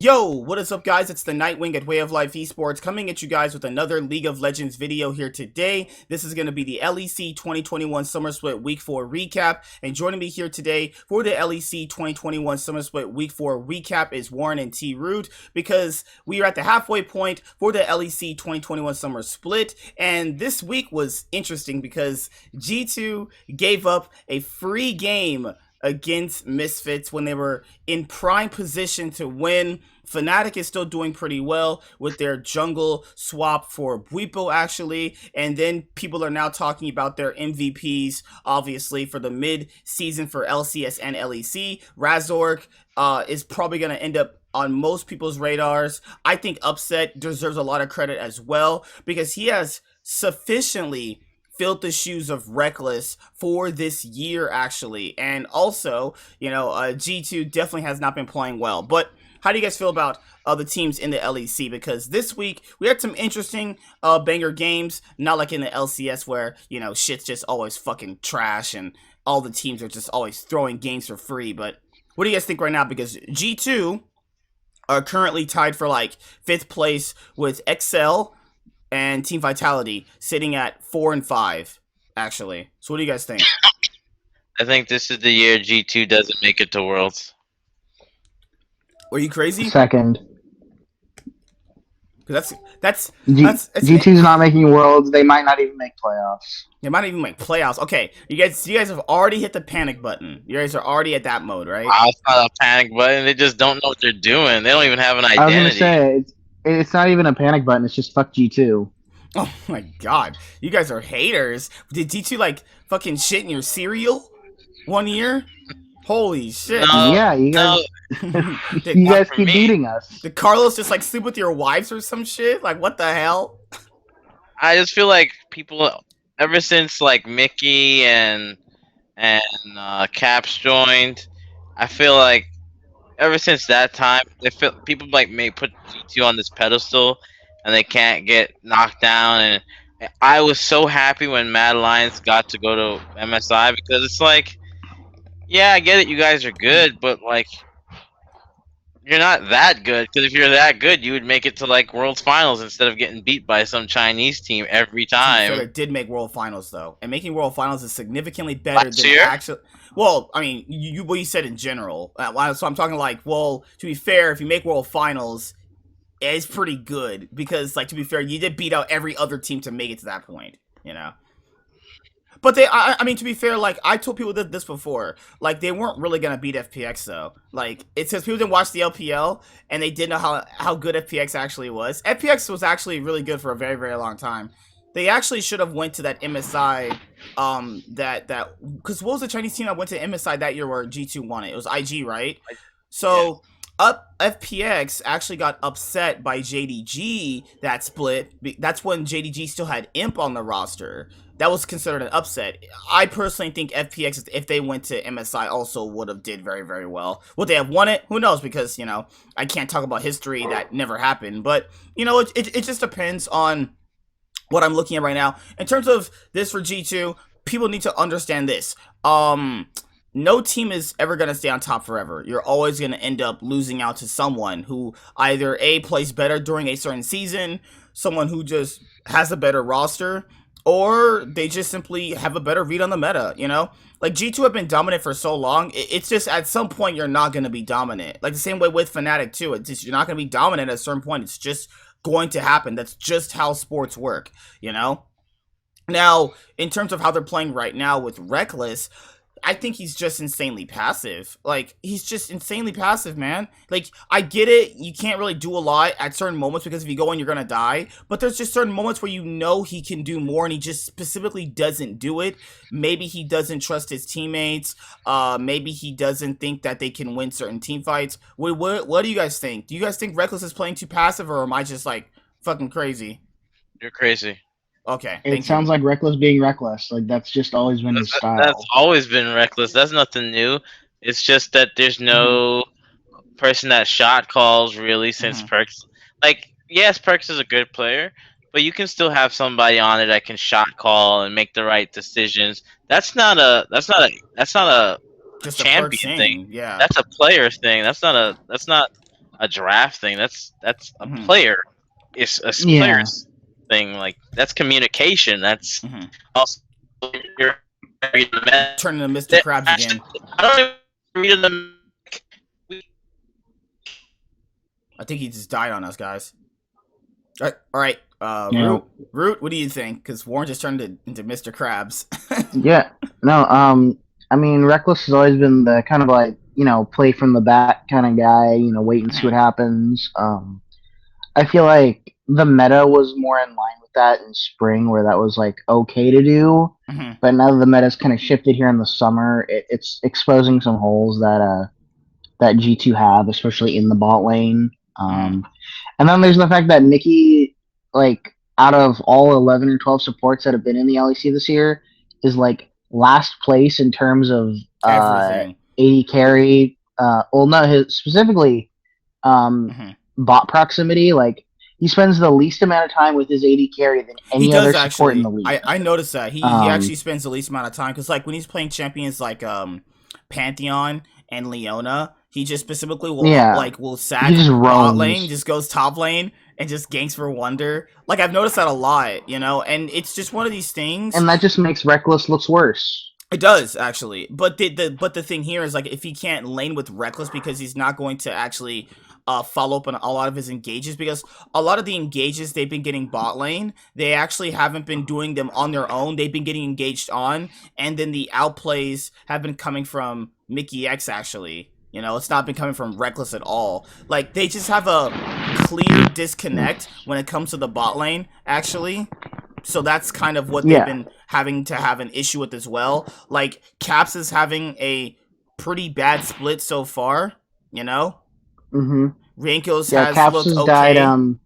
Yo, what is up, guys? It's the Nightwing at Way of Life Esports coming at you guys with another League of Legends video here today. This is going to be the LEC 2021 Summer Split Week 4 recap. And joining me here today for the LEC 2021 Summer Split Week 4 recap is Warren and T Root, because we are at the halfway point for the LEC 2021 Summer Split. And this week was interesting because G2 gave up a free game against Misfits when they were in prime position to win. Fnatic is still doing pretty well with their jungle swap for Bwipo, actually, and then people are now talking about their MVPs, obviously, for the mid-season for LCS and LEC. Razork is probably going to end up on most people's radars. I think Upset deserves a lot of credit as well, because he has sufficiently filled the shoes of Reckless for this year, actually. And also, G2 definitely has not been playing well. But how do you guys feel about the teams in the LEC? Because this week, we had some interesting banger games, not like in the LCS where, shit's just always fucking trash and all the teams are just always throwing games for free. But what do you guys think right now? Because G2 are currently tied for, 5th place with XL and Team Vitality sitting at 4 and 5, actually. So what do you guys think? I think this is the year G2 doesn't make it to Worlds. Were you crazy? Second. Because that's G2's not making Worlds. They might not even make playoffs. They might even make playoffs. Okay, you guys have already hit the panic button. You guys are already at that mode, right? It's not a panic button. They just don't know what they're doing. They don't even have an identity. I was gonna say it's not even a panic button. It's just fuck G2. Oh my god, you guys are haters. Did G2 fucking shit in your cereal one year? Holy shit! No, yeah, you guys. No. You guys keep beating us. Did Carlos just sleep with your wives or some shit? What the hell? I just feel like people, ever since Mickey and Caps joined, I feel like ever since that time, they feel people may put G2 on this pedestal, and they can't get knocked down. And I was so happy when Mad Lions got to go to MSI, because it's yeah, I get it, you guys are good, but you're not that good. Because if you're that good, you would make it to World Finals instead of getting beat by some Chinese team every time. So it did make World Finals though, and making World Finals is significantly better Last than year? actually. Well, I mean, what you said in general. So I'm talking well, to be fair, if you make World Finals, it's pretty good because, to be fair, you did beat out every other team to make it to that point. But I mean, to be fair, I told people this before, they weren't really gonna beat FPX though. It's because people didn't watch the LPL and they didn't know how good FPX actually was. FPX was actually really good for a very, very long time. They actually should have went to that MSI, because what was the Chinese team that went to MSI that year where G2 won it? It was IG, right? So FPX actually got upset by JDG that split. That's when JDG still had Imp on the roster. That was considered an upset. I personally think FPX, if they went to MSI, also would have did very, very well. Would they have won it? Who knows? Because, I can't talk about history that never happened. But, it just depends on what I'm looking at right now. In terms of this for G2, people need to understand this. No team is ever going to stay on top forever. You're always going to end up losing out to someone who either A, plays better during a certain season, someone who just has a better roster, or they just simply have a better read on the meta, G2 have been dominant for so long, it's just at some point you're not going to be dominant. The same way with Fnatic too, it's just, you're not going to be dominant at a certain point. It's just going to happen. That's just how sports work, Now, in terms of how they're playing right now with Reckless, I think he's just insanely passive. He's just insanely passive, man. I get it. You can't really do a lot at certain moments because if you go in, you're going to die. But there's just certain moments where he can do more and he just specifically doesn't do it. Maybe he doesn't trust his teammates. Maybe he doesn't think that they can win certain team fights. What do you guys think? Do you guys think Reckless is playing too passive, or am I just, fucking crazy? You're crazy. Okay. It sounds like Reckless being reckless. That's just always been his style. That's always been Reckless. That's nothing new. It's just that there's no person that shot calls really since Perks. Yes, Perks is a good player, but you can still have somebody on it that can shot call and make the right decisions. That's not a just champion thing. Yeah. That's a player thing. That's not a draft thing. That's a Mhm. player. It's a Yeah. player's thing. Like that's communication. That's Mhm. also you're reading the Turning to Mr. message. Krabs again. I don't even read them. I think he just died on us, guys. All right. Yeah. Root, what do you think? Because Warren just turned into Mr. Krabs. Yeah. No. I mean, Reckless has always been the kind of like play from the back kind of guy. Wait and see what happens. I feel like the meta was more in line with that in spring, where that was like okay to do. Mhm. But now that the meta's kind of shifted here in the summer, it's exposing some holes that G2 have, especially in the bot lane. And then there's the fact that Mickey, like, out of all 11 or 12 supports that have been in the LEC this year, is like last place in terms of Everything. AD carry. Well, no, specifically Mhm. bot proximity. Like, he spends the least amount of time with his AD carry than He any does other support in the actually. league. I noticed that he actually spends the least amount of time because like when he's playing champions like Pantheon and Leona, he just specifically Yeah, will he sack just bot lane, roams. just goes top lane and just ganks for Wonder. Like I've noticed that a lot, and it's just one of these things. And that just makes Reckless looks worse. It does actually, but the thing here is like if he can't lane with Reckless because he's not going to actually follow up on a lot of his engages because a lot of the engages they've been getting bot lane they actually haven't been doing them on their own. They've been getting engaged on, and then the outplays have been coming from Mickey X actually. It's not been coming from Reckless at all. Like they just have a clear disconnect when it comes to the bot lane actually. So that's kind of what they've Yeah. been having to have an issue with as well. Like Caps is having a pretty bad split so far, Mm-hmm. Rankos Yeah, has Caps looked has died. okay.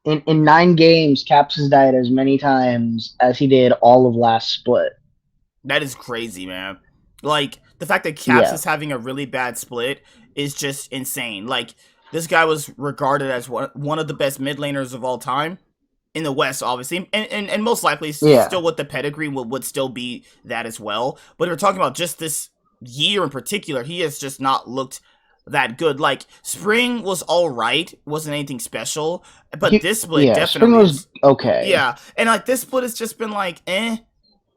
In 9 games, Caps has died as many times as he did all of last split. That is crazy, man. Like the fact that Caps Yeah. is having a really bad split is just insane. Like this guy was regarded as one of the best mid laners of all time in the West, obviously, and most likely Yeah. still with the pedigree would still be that as well. But we're talking about just this year in particular, he has just not looked that good. Like spring was all right, wasn't anything special, but this split Yeah, spring definitely was is. okay. Yeah, and like this split has just been like, eh.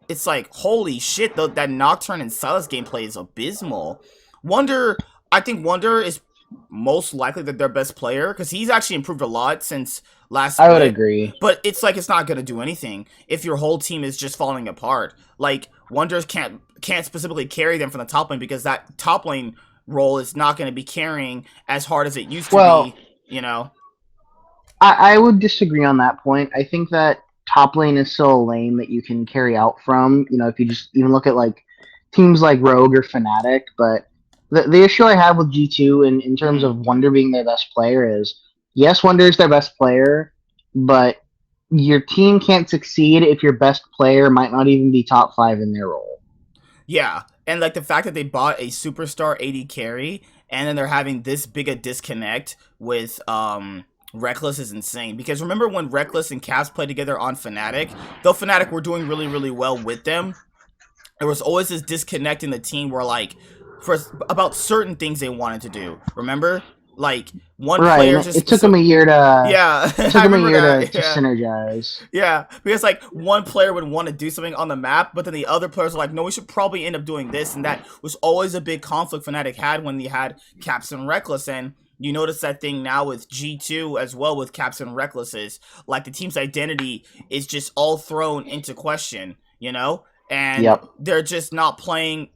It's like holy shit, though that Nocturne and Silas gameplay is abysmal. I think Wonder is most likely that their best player because he's actually improved a lot since last I would split. agree. But it's like it's not gonna do anything if your whole team is just falling apart. Like Wonders can't specifically carry them from the top lane because that top lane role is not going to be carrying as hard as it used to Well, be. I would disagree on that point. I think that top lane is still a lane that you can carry out from. If you just even look at like teams like Rogue or Fnatic. But the issue I have with G2 in terms of Wonder being their best player is yes, Wonder is their best player, but your team can't succeed if your best player might not even be top 5 in their role. Yeah, and like the fact that they bought a superstar AD carry and then they're having this big a disconnect with Reckless is insane. Because remember when Reckless and Caps played together on Fnatic? Though Fnatic were doing really, really well with them, there was always this disconnect in the team where like for about certain things they wanted to do. Remember? Like one Right, player and just it took them a year to yeah, it took I them a remember year that. to Yeah. synergize. Yeah, because like one player would want to do something on the map, but then the other players were like, no, we should probably end up doing this, and that was always a big conflict Fnatic had when they had Caps and Reckless, and you notice that thing now with G2 as well with Caps and Reckless is like the team's identity is just all thrown into question, and Yep. they're just not playing.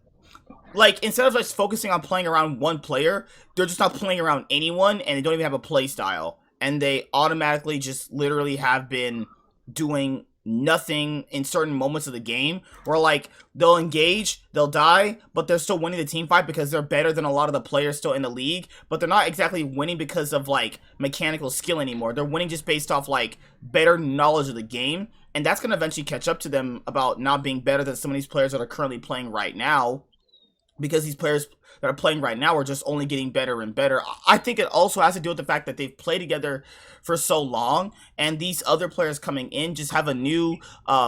Like, instead of just focusing on playing around one player, they're just not playing around anyone, and they don't even have a play style. And they automatically just literally have been doing nothing in certain moments of the game where, like, they'll engage, they'll die, but they're still winning the team fight because they're better than a lot of the players still in the league, but they're not exactly winning because of, like, mechanical skill anymore. They're winning just based off, like, better knowledge of the game, and that's going to eventually catch up to them about not being better than some of these players that are currently playing right now. because these players that are playing right now are just only getting better and better. I think it also has to do with the fact that they've played together for so long, and these other players coming in just have a new,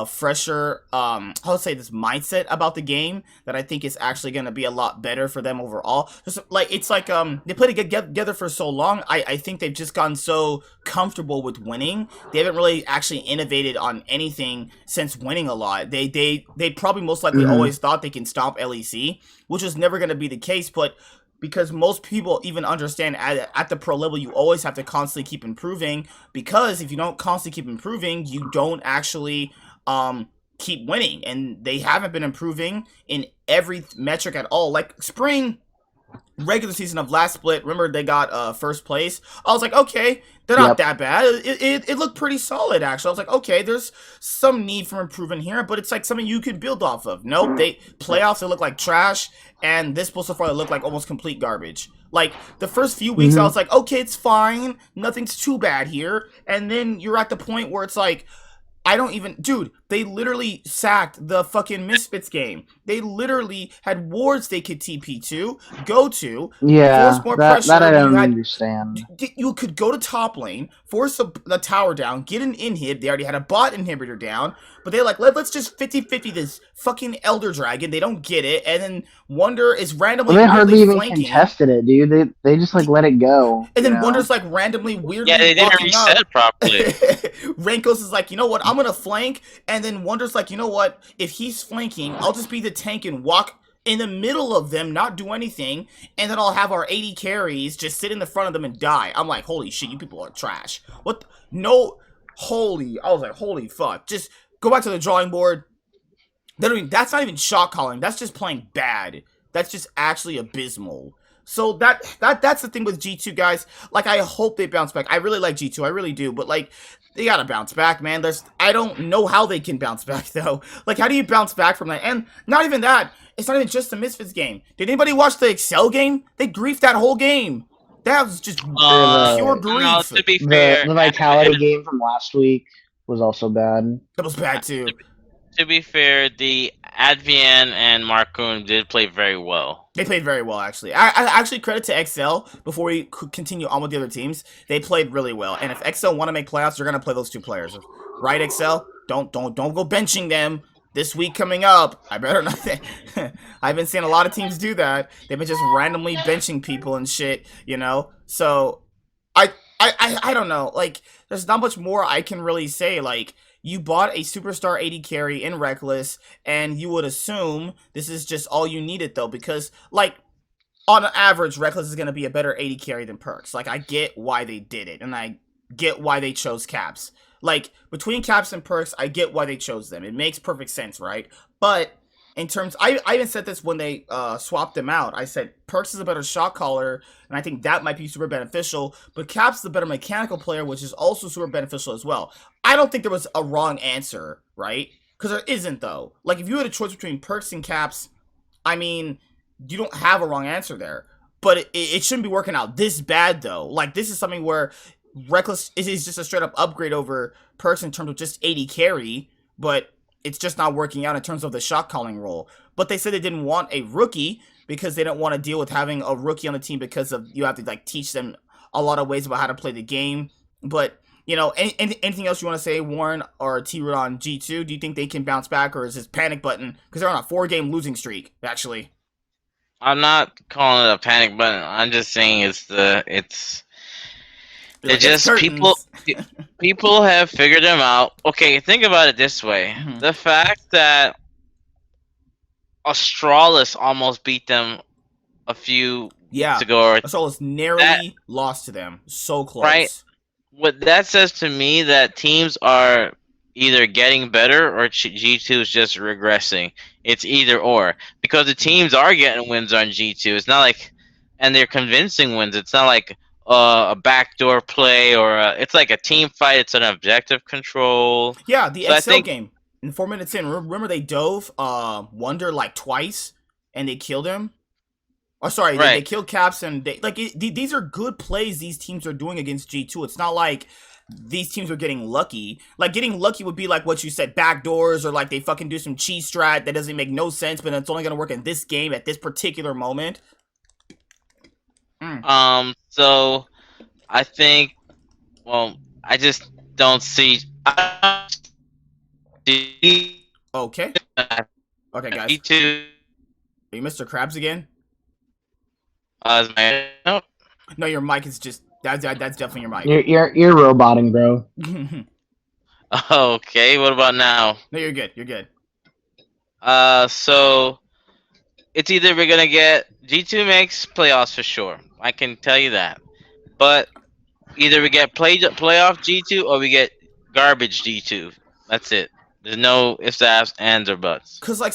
fresher, how to say this, mindset about the game that I think is actually going to be a lot better for them overall. Just like it's like they played together for so long. I think they've just gotten so comfortable with winning. They haven't really actually innovated on anything since winning a lot. They probably most likely always thought they can stomp LEC, which was never going to be the case, but because most people even understand at the pro level, you always have to constantly keep improving, because if you don't constantly keep improving, you don't actually keep winning, and they haven't been improving in every metric at all. Like spring regular season of last split, remember they got first place. I was like, okay, they're not that bad. It looked pretty solid, actually. I was like, okay, there's some need for improvement here, but it's like something you could build off of. Nope, playoffs, they look like trash, and this split so far, they look like almost complete garbage. Like, the first few weeks, I was like, okay, it's fine, nothing's too bad here, and then you're at the point where it's like, I don't even... Dude, they literally sacked the fucking Misfits game. They literally had wards they could TP to, go to, force more pressure. That I don't understand. You could go to top lane, force the tower down, get an inhib. They already had a bot inhibitor down, but they're like, let's just 50-50 this fucking Elder Dragon. They don't get it, and then Wonder is randomly they hardly even flanking. contested it, dude. They just like let it go. And then Wonder's like randomly weirdly they didn't reset properly. Rankos is like, you know what, I'm gonna flank, and then Wonder's like, you know what, if he's flanking, I'll just be the tank and walk in the middle of them, not do anything, and then I'll have our 80 carries just sit in the front of them and die. I'm like, holy shit, you people are trash. What? No, I was like, holy fuck. Just go back to the drawing board. That's not even shot calling. That's just playing bad. That's just actually abysmal. So that's the thing with G2, guys. Like, I hope they bounce back. I really like G2. I really do. But, like, they gotta bounce back, man. I don't know how they can bounce back, though. Like, how do you bounce back from that? And not even that. It's not even just the Misfits game. Did anybody watch the Excel game? They griefed that whole game. That was just pure grief. No, to be fair, the Vitality game from last week was also bad. That was bad, too. To be fair, the Advian and Markoon did play very well. They played very well, actually. I actually credit to XL before we continue on with the other teams. They played really well, and if XL want to make playoffs, they're gonna play those two players, right? XL, don't go benching them this week coming up. I better not. I've been seeing a lot of teams do that. They've been just randomly benching people and shit, you know. So I don't know. Like, there's not much more I can really say. Like, you bought a superstar 80 carry in Reckless, and you would assume this is just all you needed, though, because, like, on average, Reckless is going to be a better 80 carry than Perks. Like, I get why they did it, and I get why they chose Caps. Like, between Caps and Perks, I get why they chose them. It makes perfect sense, right? But in terms... I even said this when they swapped them out. I said, Perks is a better shot caller, and I think that might be super beneficial, but Caps is the better mechanical player, which is also super beneficial as well. I don't think there was a wrong answer, right? Because there isn't, though. Like, if you had a choice between Perks and Caps, I mean, you don't have a wrong answer there. But it shouldn't be working out this bad, though. Like, this is something where Reckless is just a straight-up upgrade over Perks in terms of just 80 carry, but it's just not working out in terms of the shot calling role. But they said they didn't want a rookie because they don't want to deal with having a rookie on the team because of you have to, like, teach them a lot of ways about how to play the game. But... you know, anything else you want to say, Warren or T-Root on G2? Do you think they can bounce back, or is this panic button? Because they're on a 4-game losing streak, actually. I'm not calling it a panic button. I'm just saying it's just people have figured them out. Okay, think about it this way: the fact that Astralis almost beat them a few weeks ago, Astralis narrowly lost to them, so close, right? What that says to me that teams are either getting better or G2 is just regressing. It's either or. Because the teams are getting wins on G2. It's not like, and they're convincing wins. It's not like a backdoor play or it's like a team fight. It's an objective control. Yeah, the XL game. In 4 minutes in, remember they dove Wonder like twice and they killed him? Oh, sorry, they Right. killed Caps, and these are good plays these teams are doing against G2. It's not like these teams are getting lucky. Like, getting lucky would be like what you said, backdoors, or like they fucking do some cheese strat that doesn't make no sense, but it's only gonna work in this game at this particular moment. So I think, well, I just don't see. Okay. Okay, guys. G2 Are you Mr. Krabs again? as my no. No, your mic is just that's definitely your mic. You're roboting, bro. Okay, what about now? No, you're good. You're good. So it's either we're gonna get G2 makes playoffs for sure. I can tell you that. But either we get playoff G2 or we get garbage G2. That's it. There's no ifs, ands, or buts. Cause like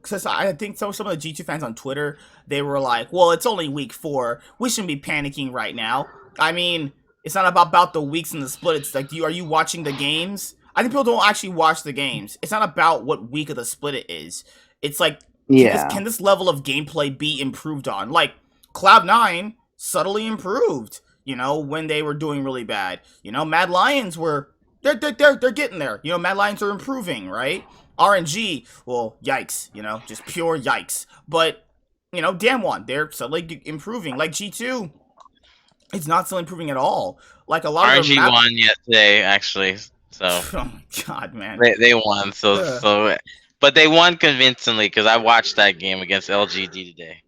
cause I think some of the G2 fans on Twitter, they were like, "Well, it's only week 4. We shouldn't be panicking right now." I mean, it's not about the weeks in the split. It's like, are you watching the games? I think people don't actually watch the games. It's not about what week of the split it is. It's like, can this level of gameplay be improved on? Like, Cloud9 subtly improved, when they were doing really bad. Mad Lions were they're getting there. Mad Lions are improving, right? RNG, well, yikes, just pure yikes. But, Damwon, they're suddenly improving. Like G2, it's not still improving at all. Like a lot RNG of won yesterday, actually. So oh my god, man. They won. So but they won convincingly because I watched that game against LGD today.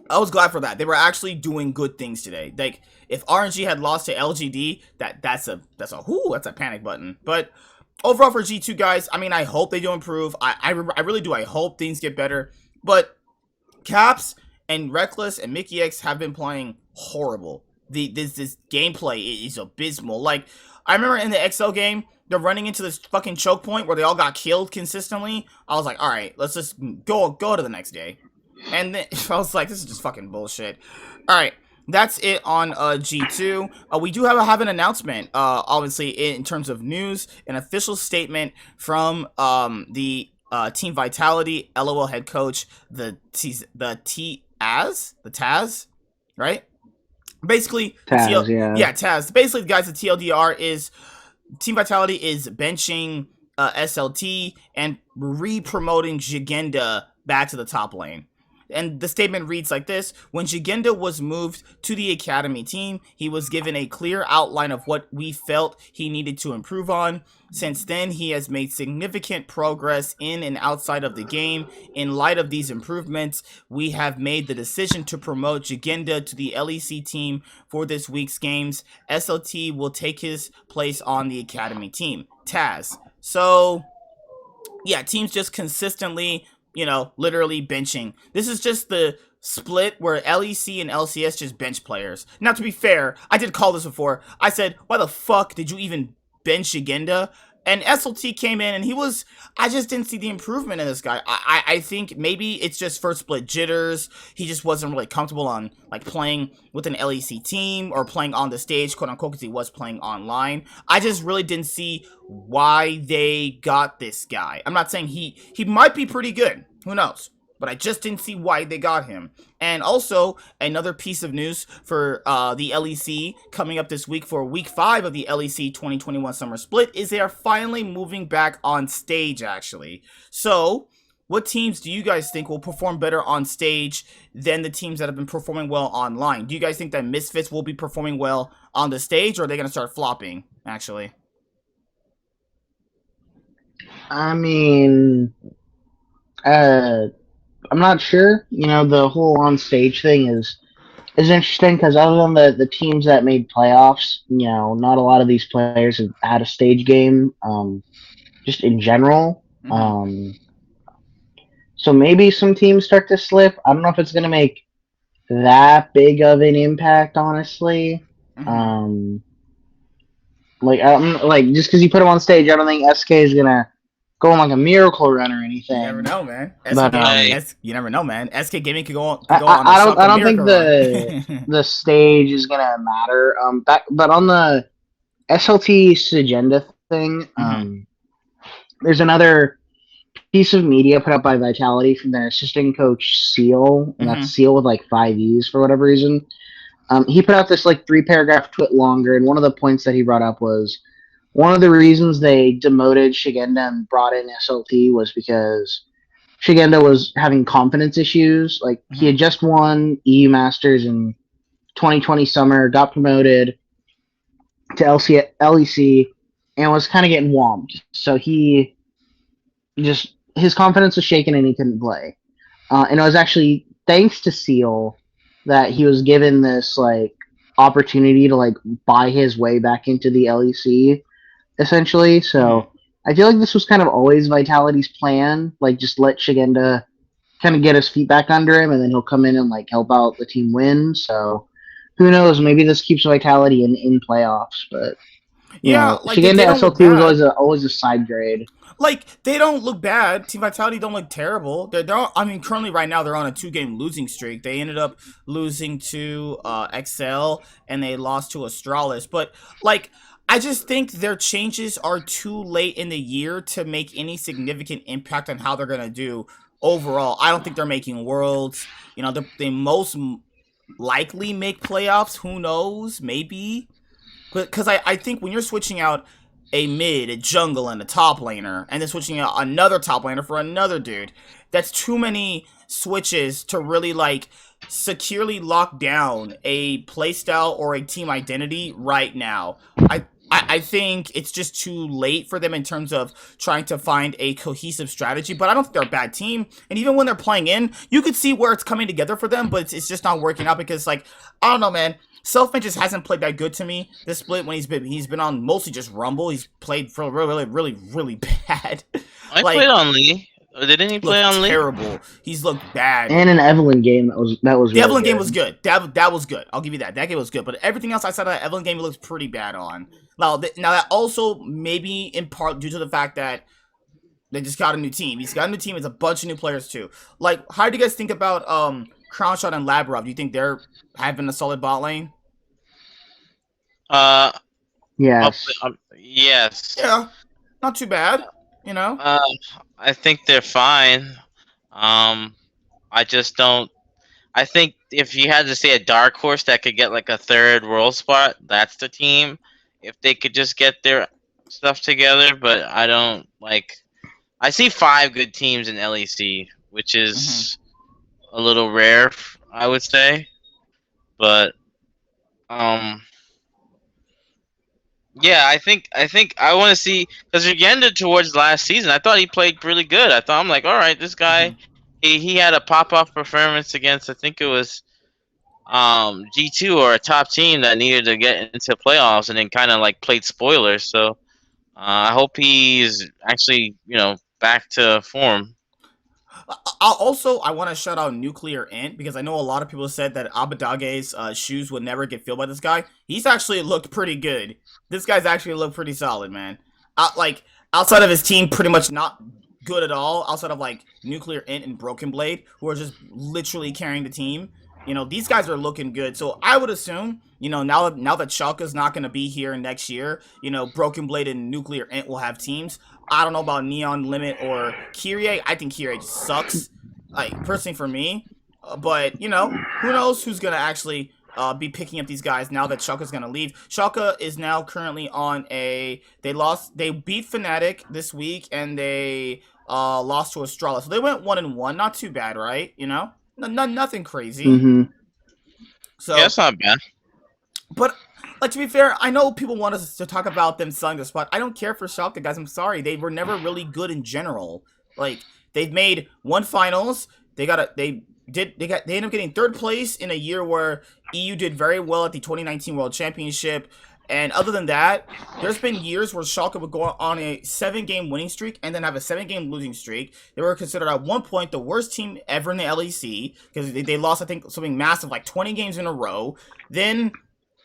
I was glad for that. They were actually doing good things today. Like, if RNG had lost to LGD, that's a panic button. But overall for G2 guys, I mean, I hope they do improve. I really do. I hope things get better. But Caps and Reckless and Mickey X have been playing horrible. This gameplay is abysmal. Like, I remember in the XL game, they're running into this fucking choke point where they all got killed consistently. I was like, all right, let's just go to the next day. And then I was like, this is just fucking bullshit. All right, that's it on G2. We do have an announcement, obviously, in terms of news, an official statement from the Team Vitality LOL head coach, the Taz, right? Basically, Taz, yeah, Taz. Basically, guys, the TLDR is Team Vitality is benching SLT and re-promoting Jigenda back to the top lane. And the statement reads like this: when Jigenda was moved to the academy team, he was given a clear outline of what we felt he needed to improve on. Since then, he has made significant progress in and outside of the game. In light of these improvements, we have made the decision to promote Jigenda to the LEC team for this week's games. SLT will take his place on the academy team. Taz. So, yeah, teams just consistently, literally benching. This is just the split where LEC and LCS just bench players. Now, to be fair, I did call this before. I said, why the fuck did you even bench Agenda? And SLT came in and I just didn't see the improvement in this guy. I think maybe it's just first split jitters. He just wasn't really comfortable on like playing with an LEC team or playing on the stage, quote unquote, because he was playing online. I just really didn't see why they got this guy. I'm not saying he might be pretty good. Who knows? But I just didn't see why they got him. And also, another piece of news for the LEC coming up this week for week 5 of the LEC 2021 Summer Split is they are finally moving back on stage, actually. So, what teams do you guys think will perform better on stage than the teams that have been performing well online? Do you guys think that Misfits will be performing well on the stage, or are they going to start flopping, actually? I mean, I'm not sure. The whole on stage thing is interesting because other than the teams that made playoffs, not a lot of these players have had a stage game. Just in general. Mm-hmm. So maybe some teams start to slip. I don't know if it's gonna make that big of an impact, honestly. Mm-hmm. Just because you put them on stage, I don't think SK is gonna go on like a miracle run or anything. You never know, man. You never know, man. SK Gaming could go on. I don't think the stage is gonna matter. But on the SLT agenda thing, there's another piece of media put out by Vitality from their assistant coach Seal, and that's Mm-hmm. Seal with like 5 E's for whatever reason. He put out this like 3 paragraph tweet longer, and one of the points that he brought up was one of the reasons they demoted Shigenda and brought in SLT was because Shigenda was having confidence issues. Like he Mm-hmm. had just won EU Masters in 2020 summer, got promoted to LEC, and was kind of getting whomped. So he just his confidence was shaken and he couldn't play. And it was actually thanks to Seal that he was given this like opportunity to like buy his way back into the LEC essentially. Mm-hmm. So I feel like this was kind of always Vitality's plan, like just let Shigenda kind of get his feet back under him, and then he'll come in and like help out the team win. So who knows? Maybe this keeps Vitality in playoffs, but Yeah, like they Shigenda don't look SLT was bad. always a side grade. Like they don't look bad. Team Vitality don't look terrible. They're I mean, currently right now they're on a 2-game losing streak. They ended up losing to Excel and they lost to Astralis. But like, I just think their changes are too late in the year to make any significant impact on how they're gonna do overall. I don't think they're making worlds. They most likely make playoffs. Who knows? Maybe. Because I think when you're switching out a mid, a jungle, and a top laner, and then switching out another top laner for another dude, that's too many switches to really like securely lock down a playstyle or a team identity right now. I think it's just too late for them in terms of trying to find a cohesive strategy, but I don't think they're a bad team. And even when they're playing in, you could see where it's coming together for them, but it's just not working out because, like, I don't know, man. Selfman just hasn't played that good to me this split when he's been on mostly just Rumble. He's played for really bad. I Like played on Lee. Didn't he play looked on Lee? terrible. He's looked bad. And an Evelyn game that was The really Evelyn game good. was good. That was good. I'll give you that. That game was good. But everything else outside of that Evelyn game, he looks pretty bad on. Now that also maybe in part due to the fact that they just got a new team. He's got a new team. It's a bunch of new players too. Like, how do you guys think about Crownshot and Labrov? Do you think they're having a solid bot lane? Uh, Yes. yes. Yeah, not too bad. You know. I think they're fine. I just don't. I think if you had to say a dark horse that could get like a third world spot, that's the team. If they could just get their stuff together, but I don't like. I see 5 good teams in LEC, which Mm-hmm. is a little rare, I would say. But um, yeah, I think I want to see because Uganda towards last season, I thought he played really good. I'm like, all right, this Mm-hmm. guy, he had a pop off performance against I think it was G2 or a top team that needed to get into playoffs and then kind of like played spoilers. So I hope he's actually back to form. I want to shout out Nuclear Int because I know a lot of people said that Abadage's shoes would never get filled by this guy. He's actually looked pretty good. This guy's actually looked pretty solid, man. Like outside of his team, pretty much not good at all. Outside of like Nuclear Int and Broken Blade, who are just literally carrying the team. These guys are looking good. So I would assume, now that Schalke's not going to be here next year, Broken Blade and Nuclear Int will have teams. I don't know about Neon Limit or Kyrie. I think Kyrie just sucks. Like, personally for me. But, who knows who's going to actually be picking up these guys now that Schalke's going to leave. Schalke is now currently on they beat Fnatic this week and they lost to Astralis. So they went 1-1. Not too bad, right? Nothing crazy. Mm-hmm. Yeah, So, it's not bad. but like to be fair, I know people want us to talk about them selling the spot. I don't care for Schalke, guys. I'm sorry, they were never really good in general. Like they've made one finals. They ended up getting third place in a year where EU did very well at the 2019 World Championship. And other than that, there's been years where Schalke would go on a 7-game winning streak and then have a 7-game losing streak. They were considered at one point the worst team ever in the LEC because they lost, I think, something massive like 20 games in a row. Then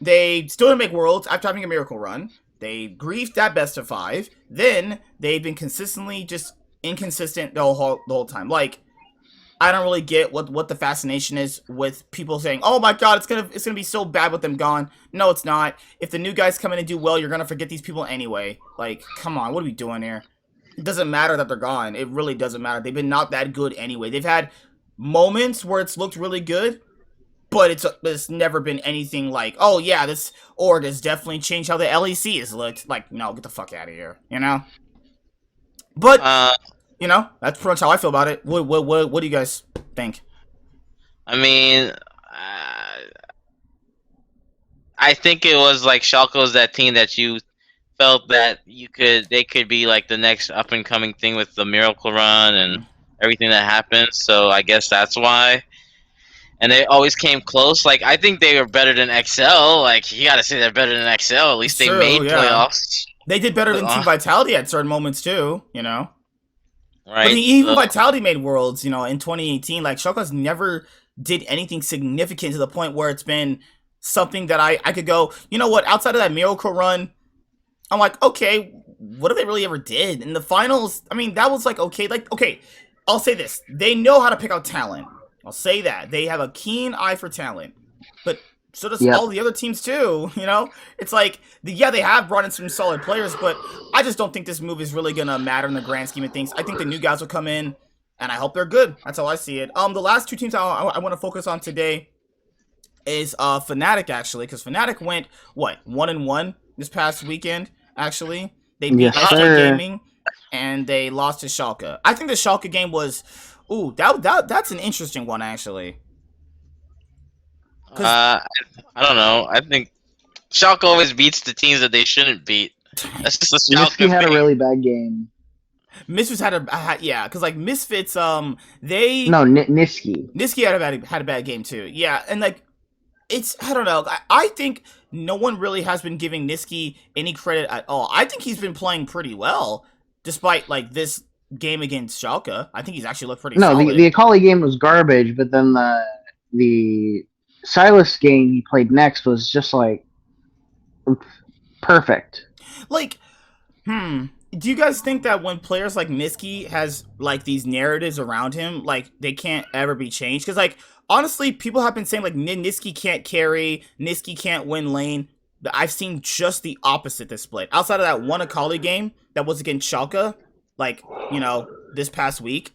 they still didn't make Worlds after having a miracle run. They griefed that best of 5. Then they've been consistently just inconsistent the whole time. Like, I don't really get what the fascination is with people saying, "Oh my God, it's gonna be so bad with them gone." No, it's not. If the new guys come in and do well, you're gonna forget these people anyway. Like, come on, what are we doing here? it doesn't matter that they're gone. It really doesn't matter. They've been not that good anyway. They've had moments where it's looked really good, but it's never been anything like, oh yeah, this org has definitely changed how the LEC is looked. Like, no, get the fuck out of here, you know. But Uh, you know, that's pretty much how I feel about it. What do you guys think? I mean, I think it was like Schalke was that team that you felt that they could be like the next up and coming thing with the Miracle Run and everything that happened. So I guess that's why. And they always came close. Like I think they were better than XL. Like you got to say they're better than XL. At least It's they true, made yeah. playoffs. They did better than Team Vitality at certain moments too, you know. Right. But even Vitality made Worlds, you know, in 2018. Like Schalke's never did anything significant to the point where it's been something that I could go, you know what, outside of that Miracle Run, I'm like, okay, what if they really ever did? In the finals, I mean, that was like, okay, I'll say this. They know how to pick out talent. I'll say that. They have a keen eye for talent. But so does all the other teams too, you know? It's like, yeah, they have brought in some solid players, but I just don't think this move is really going to matter in the grand scheme of things. I think the new guys will come in, and I hope they're good. That's how I see it. The last two teams I want to focus on today is Fnatic, actually, because Fnatic went, 1-1 this past weekend, actually. They beat SK Gaming, and they lost to Schalke. I think the Schalke game was, that's an interesting one, actually. I don't know. I think Schalke always beats the teams that they shouldn't beat. That's just a Schalke thing. had a really bad game. Misfits had because like Misfits, Niski had a bad game too. Yeah, and like I don't know. I think no one really has been giving Niski any credit at all. I think he's been playing pretty well, despite like this game against Schalke. I think he's actually looked pretty solid. No, the Akali game was garbage, but then the Silas game he played next was just like perfect. Like, do you guys think that when players like Niski has like these narratives around him, like they can't ever be changed? Because like honestly, people have been saying like Niski can't carry, Niski can't win lane. I've seen just the opposite this split. Outside of that one Akali game that was against Schalke, like, you know, this past week,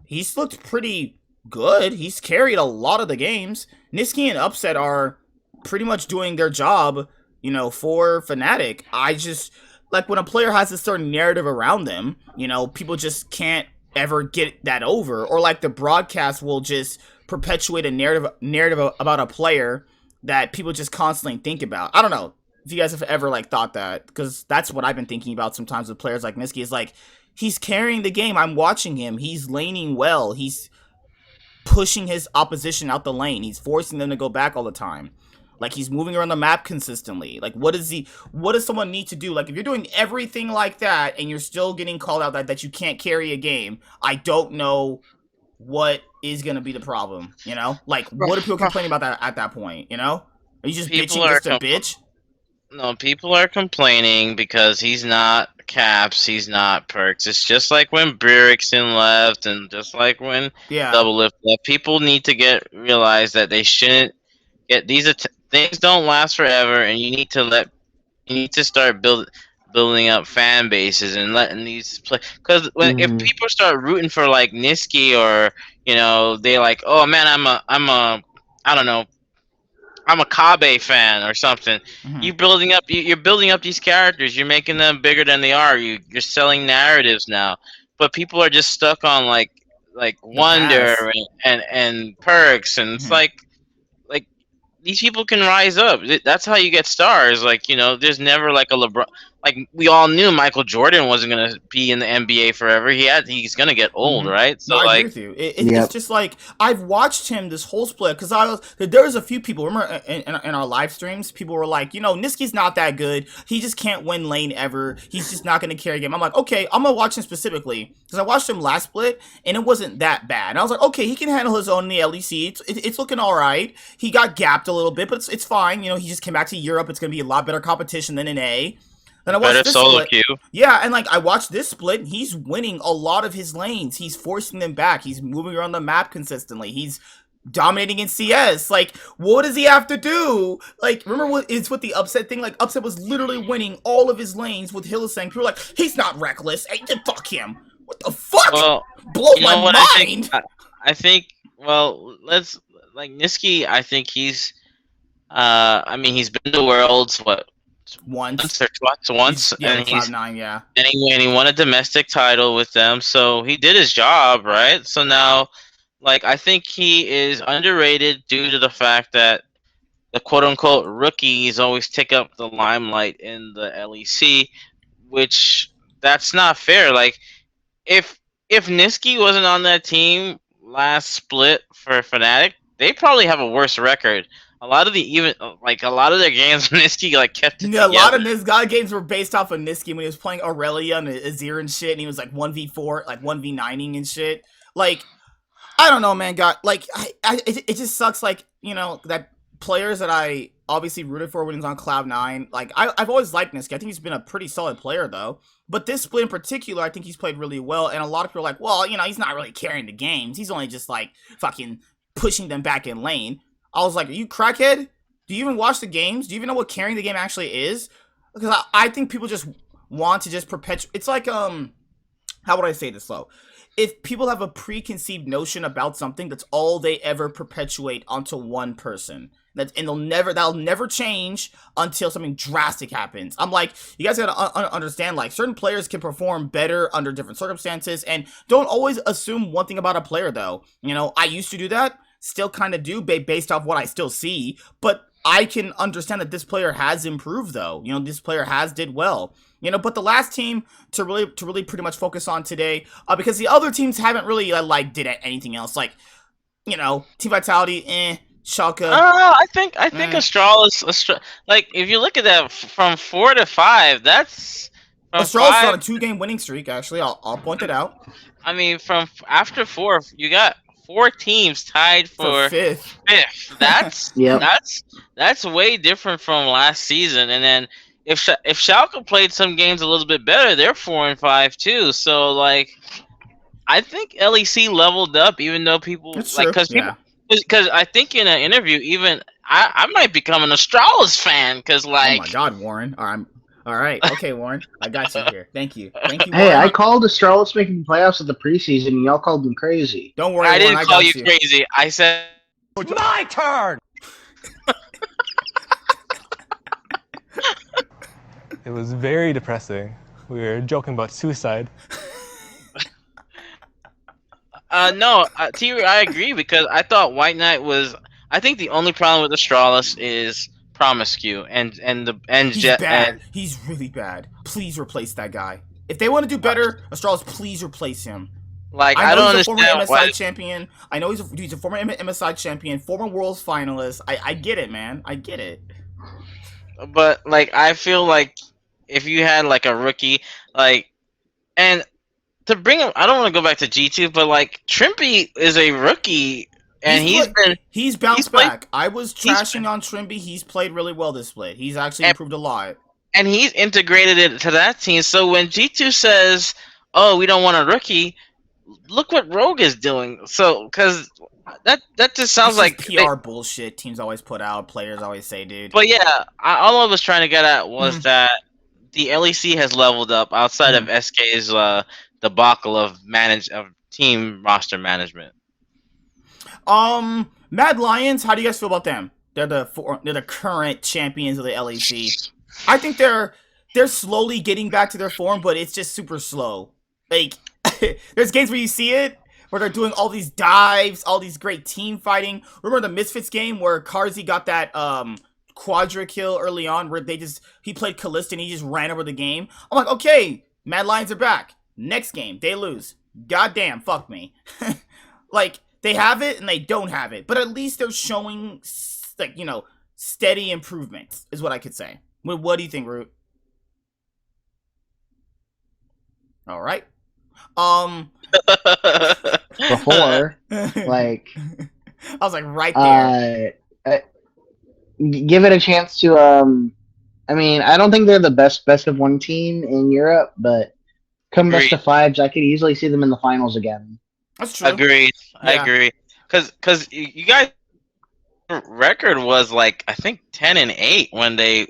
he's looked pretty good. He's carried a lot of the games. Niski and Upset are pretty much doing their job, you know, for Fnatic. I just, like, when a player has a certain narrative around them, you know, people just can't ever get that over. Or, like, the broadcast will just perpetuate a narrative about a player that people just constantly think about. I don't know if you guys have ever, like, thought that, because that's what I've been thinking about sometimes with players like Niski, is like, he's carrying the game. I'm watching him. He's laning well. He's pushing his opposition out the lane. He's forcing them to go back all the time. Like, he's moving around the map consistently. Like, what does someone need to do? Like, if you're doing everything like that and you're still getting called out that you can't carry a game, I don't know what is going to be the problem, you know? Like, what are people complaining about that at that point, you know? Are you just bitching just to bitch? No, people are complaining because he's not Caps, he's not Perks. It's just like when Brieriksen left and just like when Double Lift left. People need to realize that they shouldn't get these things don't last forever, and you need to start building up fan bases and letting these play. Because if people start rooting for like Niski, or you know, they like, oh man, I don't know, I'm a Kabe fan or something. Mm-hmm. You're building up these characters. You're making them bigger than they are. You're selling narratives now. But people are just stuck on like Wonder and Perks, and it's like these people can rise up. That's how you get stars. Like, you know, there's never like a LeBron. Like, we all knew Michael Jordan wasn't gonna be in the NBA forever. He's gonna get old, right? So I agree with you. It's just like, I've watched him this whole split because there was a few people. Remember in our live streams, people were like, you know, Niski's not that good. He just can't win lane ever. He's just not gonna carry a game. I'm like, okay, I'm gonna watch him specifically because I watched him last split and it wasn't that bad. And I was like, okay, he can handle his own in the LEC. It's looking all right. He got gapped a little bit, but it's fine. You know, he just came back to Europe. It's gonna be a lot better competition than in A. Then I watched this split. Yeah, and like I watched this split, and he's winning a lot of his lanes. He's forcing them back. He's moving around the map consistently. He's dominating in CS. Like, what does he have to do? Like, remember what the upset thing? Like, upset was literally winning all of his lanes with Hylissang. People were like, he's not reckless. Hey, fuck him. What the fuck? Well, Blows you know my what mind. I think. Well, let's like Niski. I think he's. I mean, he's been to Worlds once or twice, once, Yeah, with Cloud9, yeah. and he won a domestic title with them. So he did his job, right? So now, like, I think he is underrated due to the fact that the quote unquote rookies always take up the limelight in the LEC, which that's not fair. Like, if Niski wasn't on that team last split for Fnatic, they probably have a worse record. A lot of a lot of their games, Niski like kept it Yeah, together. a lot of Nisgod games were based off of Niski when he was playing Aurelia and Azir and shit, and he was like 1v4, like 1v9ing and shit. Like, I don't know, man. God, like, it just sucks. Like, you know, that players that I obviously rooted for when he was on Cloud9. Like, I've always liked Niski. I think he's been a pretty solid player though. But this split in particular, I think he's played really well. And a lot of people are like, well, you know, he's not really carrying the games. He's only just like fucking pushing them back in lane. I was like, are you crackhead? Do you even watch the games? Do you even know what carrying the game actually is? Because I think people just want to just perpetuate. It's like, how would I say this though? If people have a preconceived notion about something, that's all they ever perpetuate onto one person. And that'll never change until something drastic happens. I'm like, you guys gotta understand, like, certain players can perform better under different circumstances, and don't always assume one thing about a player, though. You know, I used to do that, still kind of do, based off what I still see, but I can understand that this player has improved, though. You know, this player has did well. You know, but the last team to really pretty much focus on today, because the other teams haven't really did anything else. Like, you know, Team Vitality, Schalke. I don't know. I think Astralis, like, if you look at that from 4 to 5, that's Astralis is on a 2-game winning streak. Actually, I'll point it out. I mean, from after 4, you got 4 teams tied for fifth. That's Yep. that's way different from last season. And then if Schalke played some games a little bit better, they're 4 and 5 too. So like, I think LEC leveled up, even though people because I think in an interview, even I might become an Astralis fan because like. Oh my God, Warren! All right, okay, Warren, I got you here. Thank you, Warren. Hey, I called Astralis making the playoffs at the preseason, and y'all called them crazy. Don't worry, I Warren, didn't call you crazy. I said it's my turn. It was very depressing. We were joking about suicide. No, T, I agree because I thought White Knight was. I think the only problem with Astralis is Promiscu and he's bad. He's really bad. Please replace that guy. If they want to do better, Astralis, please replace him. Like, I don't he's understand a former MSI champion. I know he's a former MSI champion, former Worlds finalist. I get it, man. I get it. But like, I feel like if you had like a rookie, like, and to bring him, I don't want to go back to G2, but like Trimby is a rookie, and he's bounced back. I was trashing on Trimby. He's played really well this split. He's actually improved a lot, and he's integrated into that team. So when G2 says, "Oh, we don't want a rookie," look what Rogue is doing. So because that just sounds like PR bullshit. Teams always put out. Players always say, dude. But yeah, all I was trying to get at was that the LEC has leveled up outside of SK's debacle of team roster management. Mad Lions, how do you guys feel about them? They're the current champions of the LEC. I think they're slowly getting back to their form, but it's just super slow. Like, there's games where you see it, where they're doing all these dives, all these great team fighting. Remember the Misfits game where Karzi got that quadra kill early on, where he played Callista and he just ran over the game? I'm like, okay, Mad Lions are back. Next game, they lose. Goddamn, fuck me. Like, they have it and they don't have it, but at least they're showing, like, you know, steady improvements, is what I could say. What do you think, Root? All right. Before, like, I was like right there. Give it a chance to. I mean, I don't think they're the best of one team in Europe, but come best of fives, I could easily see them in the finals again. That's true. Agreed. Yeah. I agree. because you guys record was like I think 10-8 when they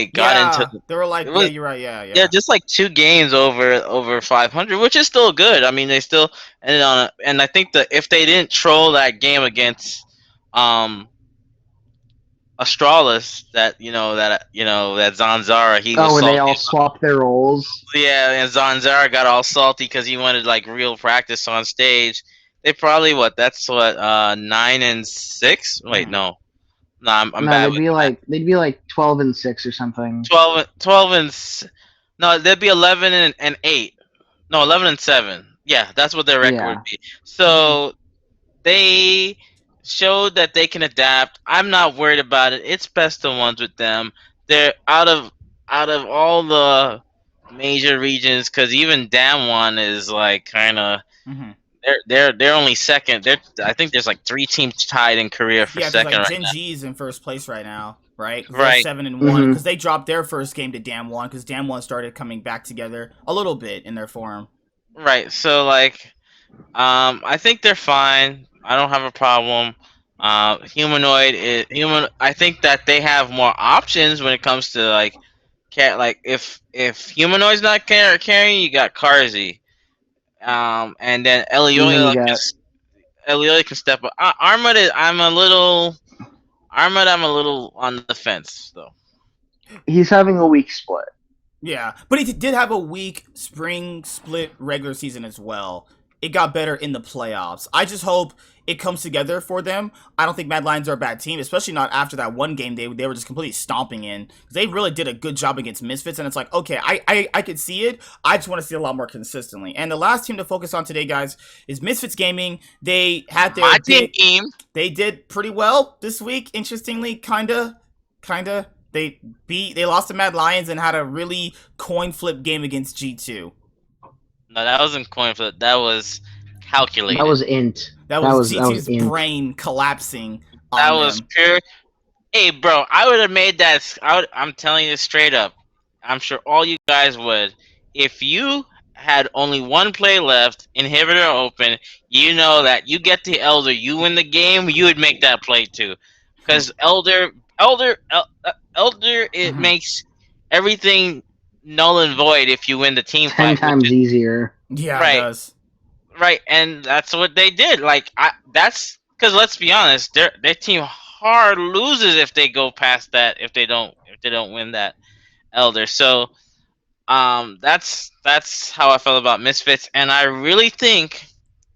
got into Yeah, they were like, it yeah, was you're right, yeah, yeah yeah. just like 2 games over 500, which is still good. I mean they still ended on and I think that if they didn't troll that game against um Astralis that Zanzara he Oh, was where they salty all swap their roles. yeah, and Zanzara got all salty because he wanted like real practice on stage. They probably that's what 9-6. Wait, Mhm. no, I'm No, bad with that. they'd be like 12-6 or something. 12 no, they'd be 11-8. No, 11-7. Yeah, that's what their record Yeah. would be. Mhm. So they showed that they can adapt. I'm not worried about it. It's best of ones with them. They're out of all the major regions because even Damwon is like kind of Mhm. they're only second. I think there's like 3 teams tied in Korea for Yeah, because second like right Gen G's in first place right now, right? Because now. they're Right. 7-1. Hmm. Because they dropped their first game to Dam One. Because Dam One started coming back together a little bit in their form. Right. So like I think they're fine. I don't have a problem. Humanoid is human. I think that they have more options when it comes to like if humanoid's not carrying, you got Karzi. And then And then you Eliola got can step up. Armored. I'm a little on the fence though. he's having a weak split. Yeah, but he did have a weak spring split regular season as well. It got better in the playoffs. I just hope it comes together for them. I don't think Mad Lions are a bad team, especially not after that one game they were just completely stomping in. They really did a good job against Misfits, and it's like, okay, I could see it. I just want to see it a lot more consistently. And the last team to focus on today, guys, is Misfits Gaming. They had their My big. team. They did pretty well this week. Interestingly, kinda. They lost to Mad Lions and had a really coin flip game against G2. No, that wasn't coin flip. That was That calculated. was int. That That was was G2's int. brain collapsing That on was them. pure. Hey, bro, I would have made that. I'm telling you straight up. I'm sure all you guys would. If you had only one play left, inhibitor open, you know that you get the Elder, you win the game, you would make that play too. Because Elder, it Mhm. makes everything null and void if you win the team 10 fight, which times is easier. Yeah, it right. does. Right, and that's what they did. That's because let's be honest, their team hard loses if they go past that. If they don't win that Elder. So that's how I felt about Misfits, and I really think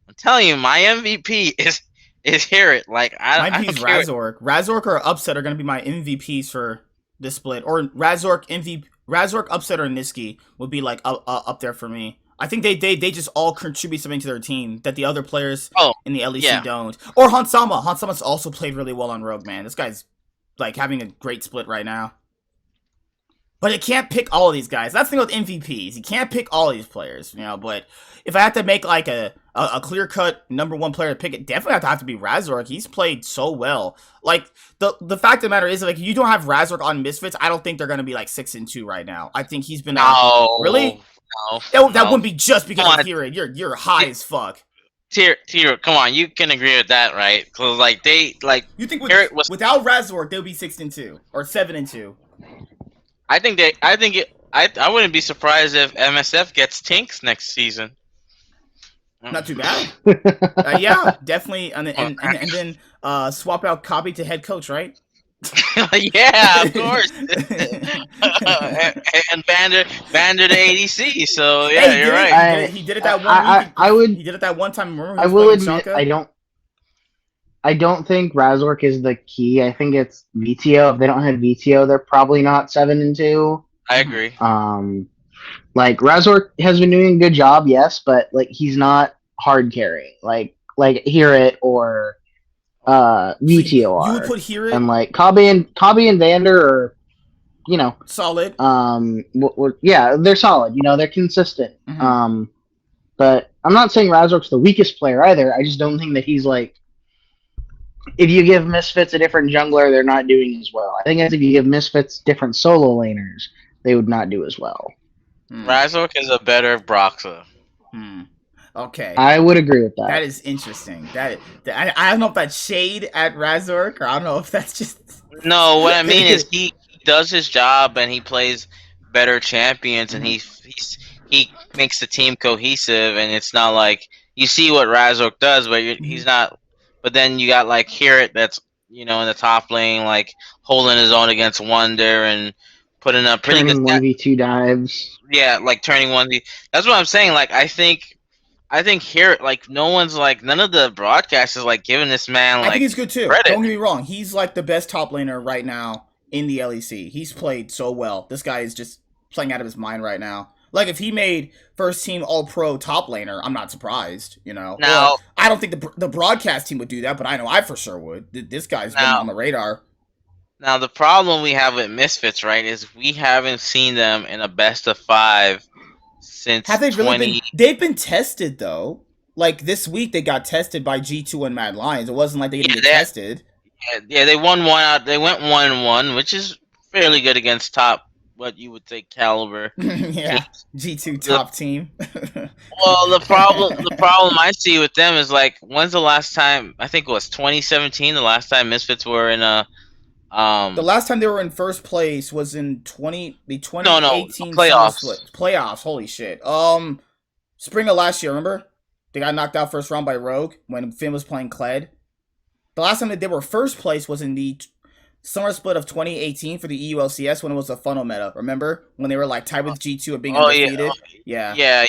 I'm telling you, my MVP is hear it. Like My I don't MVP's care. Razork. Razork or Upset are going to be my MVPs for this split. Or Razork, Upset, or Niski would be like up there for me. I think they just all contribute something to their team that the other players Oh in the LEC yeah, don't. Or Hansama. Hansama's also played really well on Rogue, man. This guy's like having a great split right now. But it can't pick all of these guys. That's the thing with MVPs. You can't pick all of these players, you know. But if I had to make like a clear cut number one player to pick, it definitely have to be Razork. He's played so well. Like the fact of the matter is, like, if you don't have Razork on Misfits, I don't think they're gonna be like 6-2 right now. I think he's been really. That no. wouldn't be just because Come of on, Hero. You're high as fuck. Tier, come on, you can agree with that, right? Because like they like You think Garrett was. without Razork, they'll be 6-2 or 7-2. I think they. I think it. I wouldn't be surprised if MSF gets Tinks next season. Not too bad. Yeah, definitely. And then swap out Copy to head coach, right? Yeah, of course. And Bander to ADC. So yeah, Hey, he you're did it. right. He did it that one week. I would. He did it that one time. Remember, he I was will playing admit, Shanka? I don't think Razork is the key. I think it's VTO. If they don't have VTO, they're probably not 7-2. I agree. Like Razork has been doing a good job, yes, but like he's not hard carrying. Like Hear It or VTO So you would are. put Hear It And like Kabe and Vander are, you know, solid. yeah, they're solid. You know, they're consistent. Mhm. But I'm not saying Razork's the weakest player either. I just don't think that he's like. If you give Misfits a different jungler, they're not doing as well. I think as if you give Misfits different solo laners, they would not do as well. Razork is a better Broxa. Okay. I would agree with That that. is interesting. I don't know if that's shade at Razork, or I don't know if that's just. No, what I mean is he does his job and he plays better champions and he makes the team cohesive and it's not like you see what Razork does, but he's not. But then you got like Hirit that's in the top lane like holding his own against Wonder and putting up pretty good. Turning 1v2 dives. Yeah, like turning one. That's what I'm saying. Like I think here like no one's like none of the broadcasters like giving this man I think like he's good too. credit. Don't get me wrong. He's like the best top laner right now in the LEC. He's played so well. This guy is just playing out of his mind right now. Like if he made first team All Pro top laner, I'm not surprised. Or Now I don't think the broadcast team would do that, but I know I for sure would. This guy's been now on the radar. now the problem we have with Misfits, right, is we haven't seen them in a best of 5 since Have they really 20. been? They've been tested though. Like this week, they got tested by G2 and Mad Lions. It wasn't like they didn't Yeah, get tested. yeah, they won one out. They went 1-1, which is fairly good against top what you would say caliber Yeah, teams. G2 The, top team. well, the problem I see with them is like when's the last time? I think it was 2017. The last time Misfits were in a The last time they were in first place was in the no 2018 summer split playoffs. playoffs. Holy shit. Spring of last year. Remember, they got knocked out first round by Rogue when Finn was playing Kled. The last time that they were first place was in the summer split of 2018 for the EULCS when it was a funnel meta. Remember when they were like tied with G2 and being Oh yeah, undefeated? Yeah. yeah.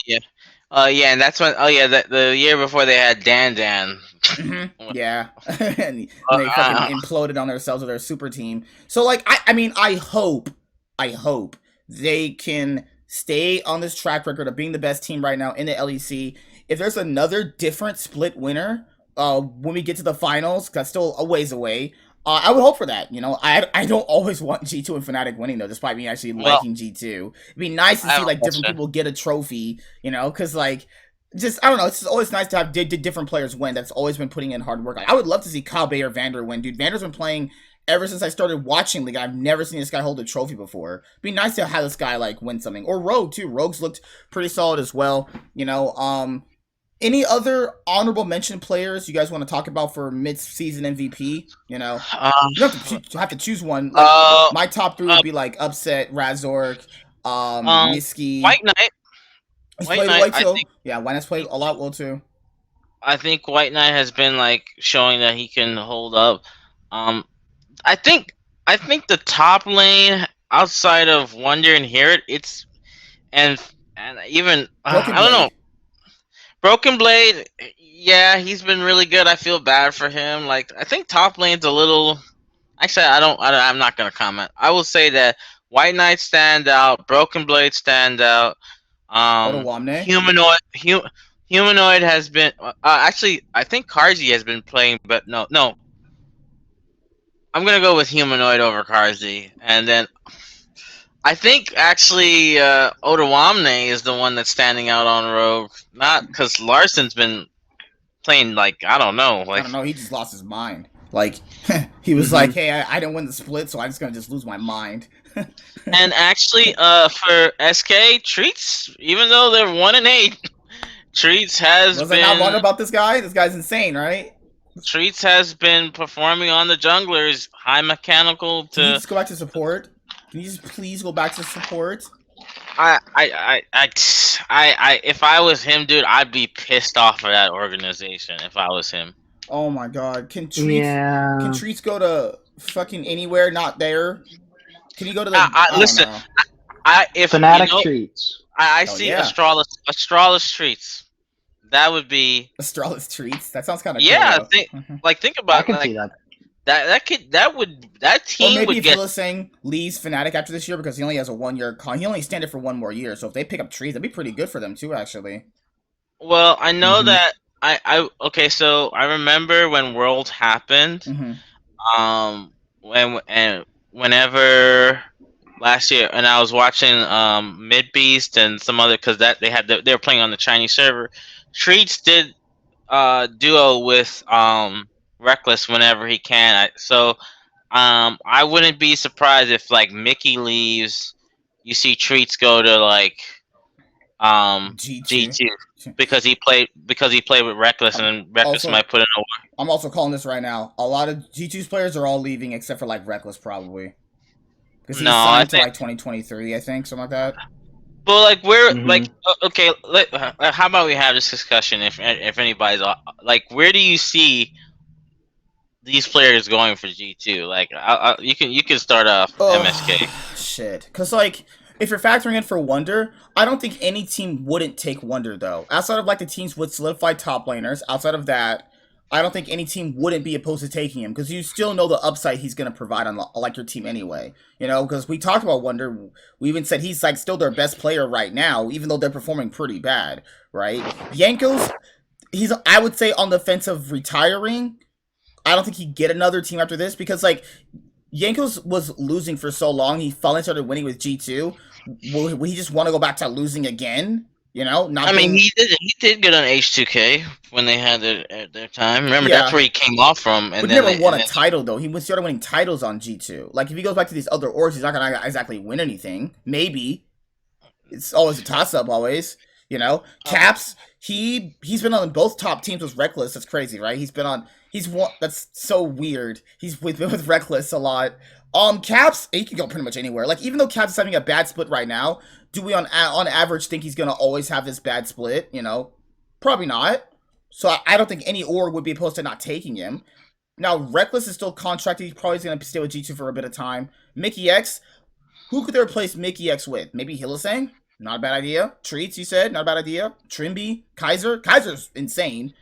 Yeah, and that's when. Oh yeah, the year before they had Dan. Yeah, and they fucking imploded on themselves with their super team. So like, I mean, I hope they can stay on this track record of being the best team right now in the LEC. If there's another different split winner, when we get to the finals, 'cause that's still a ways away. I would hope for that. I don't always want G2 and Fnatic winning though, despite me actually liking G2. It'd be nice to see like different people get a trophy, because like just I don't know. It's always nice to have different players win. That's always been putting in hard work. Like, I would love to see Kabe or Vander win, dude. Vander's been playing ever since I started watching League. I've never seen this guy hold a trophy before. It'd be nice to have this guy like win something, or Rogue too. Rogue's looked pretty solid as well. Any other honorable mention players you guys want to talk about for mid-season MVP? You have to choose one. Like, my top 3 would be like Upset, Razork, Niski. White Knight. He's played well too. Yeah, White Knight's played a lot well too. I think White Knight has been like showing that he can hold up. I think the top lane outside of Wonder and Hirit, it's and even I don't know. Broken Blade, yeah, he's been really good. I feel bad for him. Like I think top lane's a little. Actually, I'm not gonna comment. I will say that White Knight stand out. Broken Blade stand out. Humanoid has been actually. I think Karzi has been playing, but no. I'm gonna go with Humanoid over Karzi, and then I think actually Otawamne is the one that's standing out on Rogue. Not because Larson's been playing like I don't know. He just lost his mind. Like he was like, "Hey, I didn't win the split, so I'm just gonna just lose my mind." And actually, for SK Treats, even though they're 1-8, Treats has was been. I not wrong about this guy? This guy's insane, right? Treats has been performing on the junglers, high mechanical. Can you just go back to support? Can you just please go back to support? If I was him, dude, I'd be pissed off of that organization if I was him. Oh my god. Can Treats go to fucking anywhere not there? Can you go to the listen, if Fnatic Treats. I see Astralis Treats. That would be Astralis Treats. That sounds kind of cool. Think about I can see that. That team or maybe would if get. Hylissang leaves Fnatic after this year because he only has a 1-year con. He only extended for 1 more year. So if they pick up Treats, that'd be pretty good for them too, actually. Well, I know that okay. So I remember when World happened. Whenever last year, and I was watching Mid Beast and some other because they were playing on the Chinese server. Treats did duo with Reckless whenever he can. I wouldn't be surprised if like Mickey leaves, you see Treats go to like G2. G2 because he played with Reckless, and Reckless Also- might put in a. I'm also calling this right now. A lot of G2's players are all leaving except for like Reckless probably. Because he's No, I signed to think. like 2023, I think, something like that. But like, where, Mhm. like, okay, how about we have this discussion? If anybody's like, where do you see these players going for G2? Like, you can start off MSK. Shit. Because, like, if you're factoring in for Wonder, I don't think any team wouldn't take Wonder, though. Outside of, like, the teams with solidified top laners, outside of that, I don't think any team wouldn't be opposed to taking him. Because you still know the upside he's going to provide on, like, your team anyway. You know, because we talked about Wonder. We even said he's, like, still their best player right now, even though they're performing pretty bad, right? Yanko's, I would say, on the fence of retiring. I don't think he'd get another team after this because, like, Yankos was losing for so long. He finally started winning with G2. Will he just want to go back to losing again? You know? He did get on H2K when they had their time. Remember, Yeah. that's where he came off from. And but then never won a title, though. He started winning titles on G2. Like, if he goes back to these other orgs, he's not going to exactly win anything. Maybe. It's always a toss-up, always. You know? Caps, he's been on both top teams with Reckless. That's crazy, right? That's so weird. He's been with Reckless a lot. Caps, he can go pretty much anywhere. Like, even though Caps is having a bad split right now, do we on average think he's gonna always have this bad split? You know, probably not. So I don't think any org would be opposed to not taking him. Now, Reckless is still contracted. He's probably gonna stay with G2 for a bit of time. Mickey X, who could they replace Mickey X with? Maybe Hylissang? Not a bad idea. Treats, you said? Not a bad idea. Trimby? Kaiser? Kaiser's insane.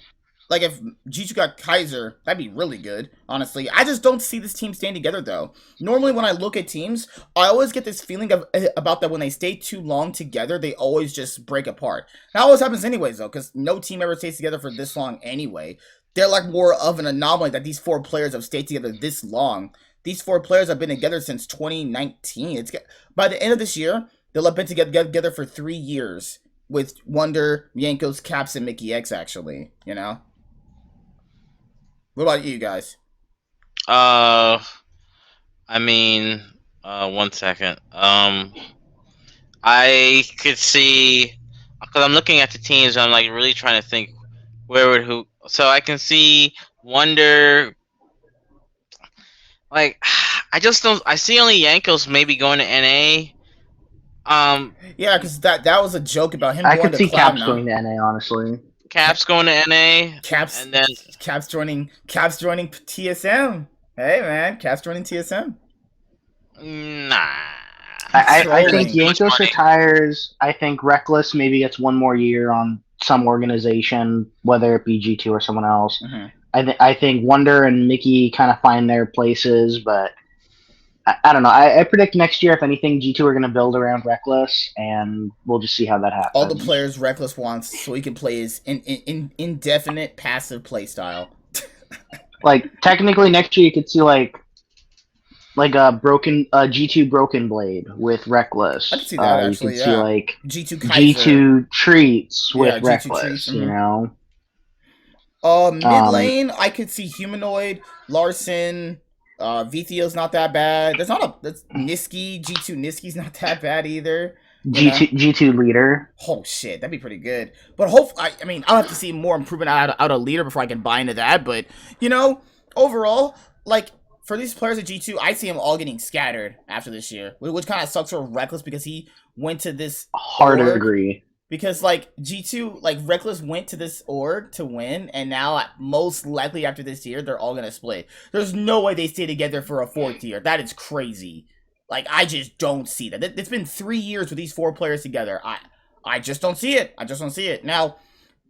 Like, if G2 got Kaiser, that'd be really good, honestly. I just don't see this team staying together, though. Normally, when I look at teams, I always get this feeling about that when they stay too long together, they always just break apart. That always happens anyways, though, because no team ever stays together for this long anyway. They're, like, more of an anomaly that these four players have stayed together this long. These four players have been together since 2019. By the end of this year, they'll have been together for 3 years with Wonder, Yankos, Caps, and Mickey X, actually, you know? What about you guys? one second. I could see, because I'm looking at the teams, I'm like really trying to think so I can see Wonder. Like, I just don't. I see only Yankos maybe going to NA. Yeah, because that was a joke about him I going could to see Cloud Caps now. going to NA, honestly. Caps going to NA. Caps and then Caps joining TSM. Hey man, Caps joining TSM. Nah. I think Trolling. Yankos retires. I think Reckless maybe gets one more year on some organization, whether it be G2 or someone else. Mm-hmm. I think Wonder and Mickey kind of find their places, but I don't know. I predict next year, if anything, G2 are going to build around Reckless, and we'll just see how that happens. All the players Reckless wants so he can play his indefinite passive play style. Like, technically, next year you could see like a G2 Broken Blade with Reckless. I can see that, you actually, could see yeah. like G2 Kaiser. G2 Treats with Yeah, G2 Reckless. Treats, You mhm. know. Mid lane, I could see Humanoid, Larson, Vithio's not that bad. That's Niski, G2 Niski's not that bad either. G2 Leader. Oh shit, that'd be pretty good. But I mean, I'll have to see more improvement out of Leader before I can buy into that. But you know, overall, like for these players at G2, I see them all getting scattered after this year, which kind of sucks for Reckless because he went to this Hard to org. agree. Because, like, G2, like, Reckless went to this org to win, and now, most likely after this year, they're all gonna split. There's no way they stay together for a 4th year. That is crazy. Like, I just don't see that. It's been 3 years with these 4 players together. I just don't see it. I just don't see it. Now,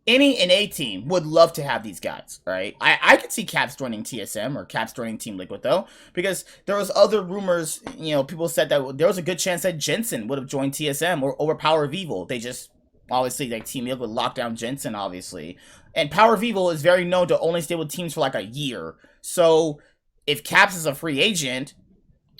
any NA team would love to have these guys, right? I could see Caps joining TSM or Caps joining Team Liquid, though, because there was other rumors, you know, people said that there was a good chance that Jensen would have joined TSM or over Power of Evil. They just... Obviously, like, Team Liquid would lock down Jensen, obviously. And Power of Evil is very known to only stay with teams for, like, a year. So, if Caps is a free agent,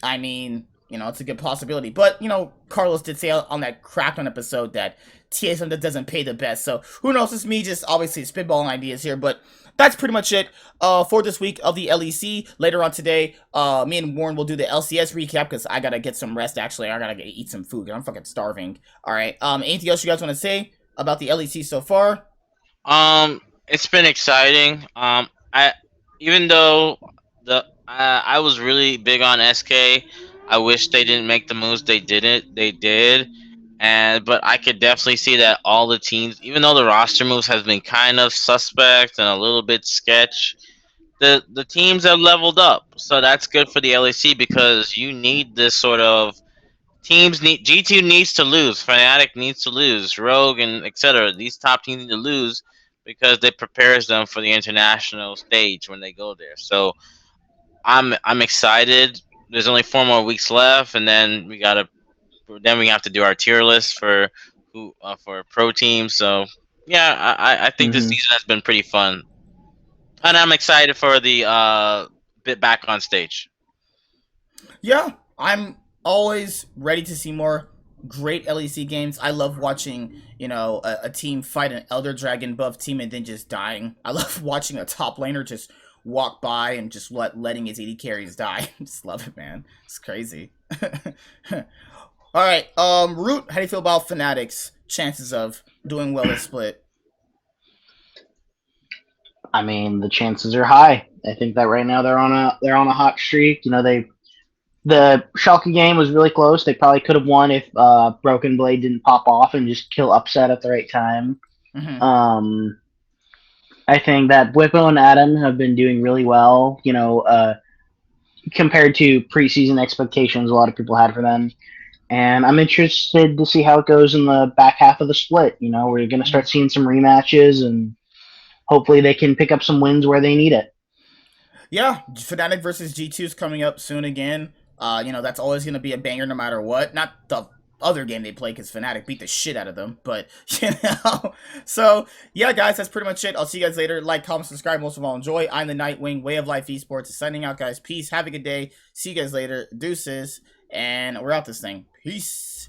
I mean, it's a good possibility. But, Carlos did say on that Crackdown episode that TSM doesn't pay the best. So, who knows? It's me just obviously spitballing ideas here. But that's pretty much it for this week of the LEC. Later on today, me and Warren will do the LCS recap because I got to get some rest, actually. I got to eat some food. I'm fucking starving. All right. Anything else you guys want to say about the LEC so far? It's been exciting. I even though I was really big on SK, I wish they didn't make the moves they didn't. They did, but I could definitely see that all the teams, even though the roster moves has been kind of suspect and a little bit sketch, the teams have leveled up. So that's good for the LEC because you need this sort of teams need G2 needs to lose, Fnatic needs to lose, Rogue and etc. These top teams need to lose because it prepares them for the international stage when they go there. So I'm excited. There's only 4 more weeks left, and then we have to do our tier list for pro teams. So yeah, I think this season has been pretty fun, and I'm excited for the bit back on stage. Yeah, I'm always ready to see more great LEC games. I love watching, a team fight an Elder Dragon buff team and then just dying. I love watching a top laner just walk by and just letting his AD carries die. Just love it, man. It's crazy. All right, Root, how do you feel about Fnatic's chances of doing well this split? I mean, the chances are high. I think that right now they're on a hot streak. The Schalke game was really close. They probably could have won if Broken Blade didn't pop off and just kill Upset at the right time. Mm-hmm. I think that Whippo and Adam have been doing really well, compared to preseason expectations a lot of people had for them. And I'm interested to see how it goes in the back half of the split. We're going to start seeing some rematches, and hopefully they can pick up some wins where they need it. Yeah, Fnatic versus G2 is coming up soon again. That's always going to be a banger no matter what. Not the other game they play because Fnatic beat the shit out of them. But, So, yeah, guys, that's pretty much it. I'll see you guys later. Like, comment, subscribe. Most of all, enjoy. I'm the Nightwing, Way of Life Esports. Signing out, guys. Peace. Have a good day. See you guys later. Deuces. And we're out this thing. Peace.